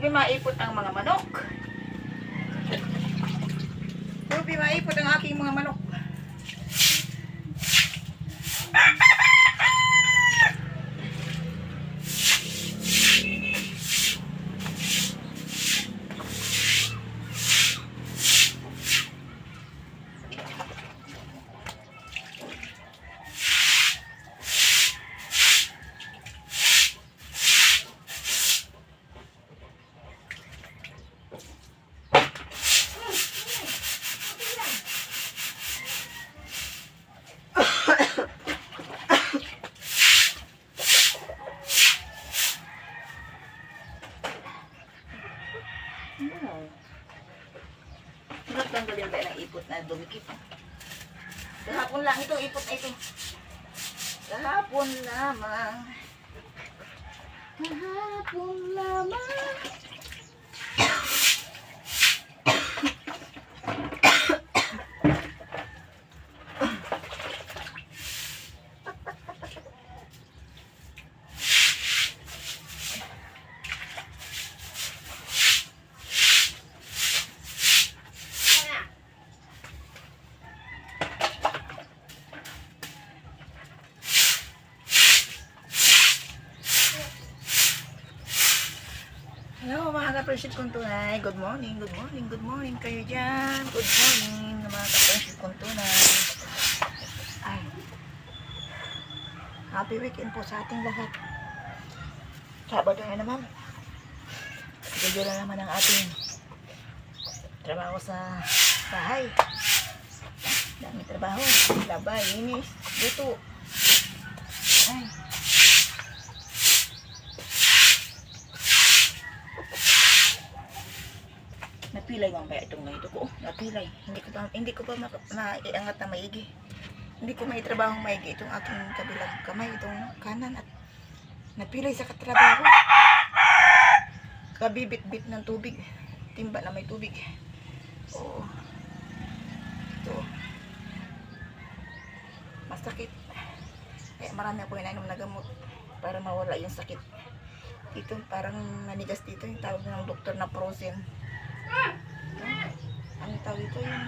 Tubi maipot ang mga manok. Tubi maipot ang aking mga manok. Tanggalin tayo ng ipot na dumikit. Kahapon lang ito, ipot na ito. Kahapon lamang. Kahapon lamang. Hello mga ka-friendship kong tunay. Good morning, good morning, good morning kayo dyan. Good morning mga ka-friendship kong tunay. Ay, happy weekend po sa ating lahat. Sabado na naman. Siguro na naman ang ating trabaho sa bahay. Dami trabaho. Labay, inis, luto. Ay. Napilay man ba itong ito ko? Napilay. Hindi ko pa maiangat na maigi. Hindi ko maitrabahong maigi itong aking kabilang kamay, itong kanan, at napilay sa katrabaho. Kabibit-bit ng tubig. Timba na may tubig. Oo. Ito. Masakit. Kaya marami ako inainom na gamot para mawala yung sakit. Dito parang nanigas dito yung tawag ng doktor na frozen. Ano tawag ito yung